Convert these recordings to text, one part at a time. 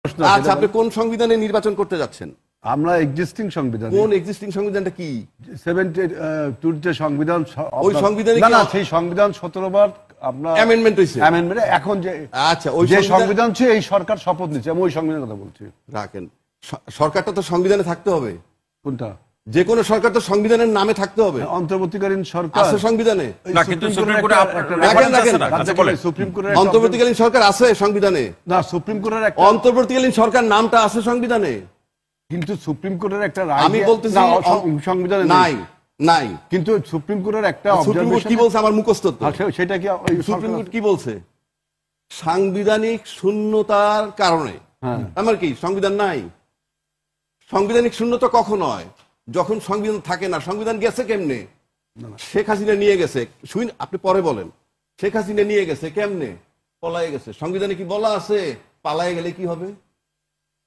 আচ্ছা, আপনি কোন সংবিধানে নির্বাচন করতে যাচ্ছেন? আমরা এক্সিস্টিং সংবিধান। কোন এক্সিস্টিং সংবিধানটা কি? 72 যে সংবিধান, ওই সংবিধানে না সেই সংবিধান 17 বার আপনার অ্যামেন্ডমেন্ট হইছে। অ্যামেন্ডমেন্ট এখন যে আচ্ছা, ওই যে সংবিধান ছিল এই সরকার শপথ নিচ্ছে, আমি ওই সংবিধানের কথা বলছি। রাখেন, সরকারটা তো সংবিধানে থাকতে হবে। কোনটা? যে কোনো সরকার তো সংবিধানের নামে থাকতে হবে। অন্তর্বর্তীকালীন সরকার আছে সংবিধানে? না, কিন্তু সুপ্রিম কোর্টে সুপ্রিম কোর্টের অন্তর্বর্তীকালীন সরকার আছে সংবিধানে? না, সুপ্রিম কোর্টের একটা অন্তর্বর্তীকালীন সরকার নামটা আছে সংবিধানে, কিন্তু সুপ্রিম কোর্টের একটা রায় আমি বলতেছি সংবিধানে নাই। নাই, কিন্তু সুপ্রিম কোর্টের একটা সুপ্রিম কোর্ট কি বলছে আমার মুখস্থ তো। সেটা কি সুপ্রিম কোর্ট কি বলছে? সাংবিধানিক শূন্যতার কারণে। আমার কি সংবিধান নাই? সাংবিধানিক শূন্যতা কখন হয়? যখন সংবিধান থাকে না। সংবিধান গেছে কেমনে? শেখ হাসিনা নিয়ে গেছে। আপনি পরে বলেন। শেখ হাসিনা নিয়ে গেছে কেমনে? পলায়ে গেছে। সংবিধানে কি বলা আছে পালায়ে গেলে কি হবে?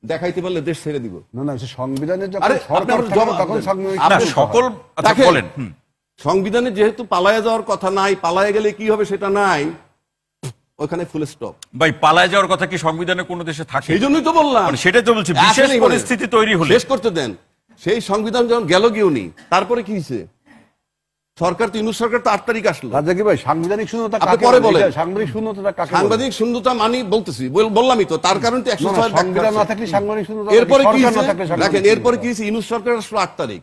দেখাইতে পারলে দেশ ছেড়ে দিব। না না, সংবিধানে সংবিধানে যেহেতু পালায়ে যাওয়ার কথা নাই, পালায়ে গেলে কি হবে সেটা নাই, ওখানে ফুল স্টপ। ভাই, পালায়ে যাওয়ার কথা কি সংবিধানে কোন দেশে থাকে? সেই জন্যই তো বললাম, সেটাই তো বলছি, বিশেষ পরিস্থিতি তৈরি হলে শেষ করতে দেন। সেই সংবিধান যখন গেল গিয়েওনি, তারপরে কি হয়েছে? সরকার তো ইউনূস সরকার তো 8 তারিখ আসলো। রাজাকি ভাই, সাংবিধানিক শূন্যতা কাকে পরে বলেন? সাংবিধানিক শূন্যতা কাকে? সাংবিধানিক শূন্যতা মানি বলতেছি, বললামই তো। তার কারণে তো 106 সংবিধান না থাকলে সাংবিধানিক শূন্যতা। এরপরে কি হয়েছে দেখেন, এরপরে কি হয়েছে? ইউনূস সরকার আসলো 8 তারিখ।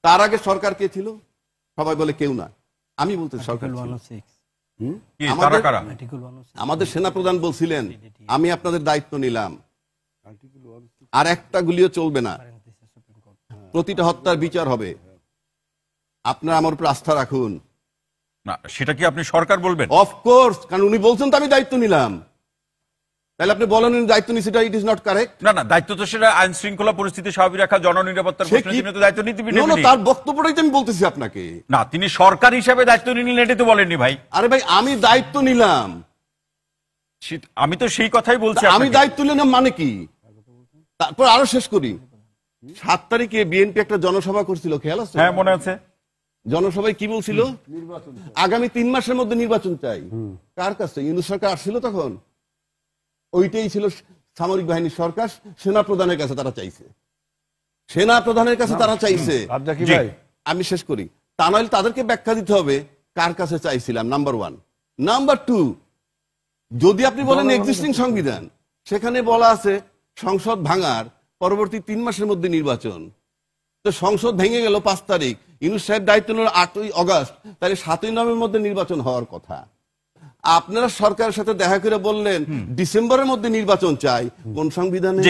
তার আগে সরকার কে ছিল? সবাই বলে কেউ না। আমি বলতে সরকার আমাদের সেনাপ্রধান বলছিলেন আমি আপনাদের দায়িত্ব নিলাম, আর একটা গুলিও চলবে না, প্রতিটা হত্যার বিচার হবে, আপনারা আমার উপর আস্থা রাখুন। না, সেটা কি আপনি সরকার বলবেন? অফকোর্স, কারণ উনি বলছেন তো আমি দায়িত্ব নিলাম। তাহলে আপনি বলেন দায়িত্ব নিছি, ইট ইজ নট কারেক্ট। না না, দায়িত্ব তো সেটা আইন শৃঙ্খলা পরিস্থিতি স্বাভাবিক রাখা, জননিরাপত্তার প্রশ্নে তিনি তো দায়িত্ব নিতে না। তার বক্তব্যটাই তো আমি বলতেছি আপনাকে। না, তিনি সরকার হিসেবে দায়িত্ব নিলেন এটাই তো বলেননি ভাই। আরে ভাই, আমি দায়িত্ব নিলাম, আমি তো সেই কথাই বলছি। আমি দায়িত্ব নিলাম মানে কি? তারপর আরো শেষ করি। 7 তারিখে বিএনপি একটা জনসভা করছিল, খেয়াল আছে? হ্যাঁ, মনে আছে। জনসভায় কি বলছিল? আগামী 3 মাসের মধ্যে নির্বাচন চাই। কার কাছে? ইউনূস সরকার আসছিল তখন। ওইটাই ছিল সামরিক বাহিনীর সরকার, সেনা প্রধানের কাছে তারা চাইছে। সেনা প্রধানের কাছে তারা চাইছে। আমি শেষ করি। তা নইলে তাদেরকে ব্যাখ্যা দিতে হবে কার কাছে চাইছিলাম, নাম্বার 1। নাম্বার 2, যদি আপনি বলেন এক্সিস্টিং সংবিধান, সেখানে বলা আছে সংসদ ভাঙার পরবর্তী 3 মাসের মধ্যে নির্বাচন। তো সংসদ ভেঙে গেল 5 তারিখ, ইউনূস সাহেব দায়িত্ব নিল 8ই আগস্ট, তাহলে 7ই নভেম্বরের মধ্যে নির্বাচন হওয়ার কথা। আপনারা সরকারের সাথে দেখা করে বললেন ডিসেম্বরের মধ্যে নির্বাচন চাই, কোন সংবিধানে?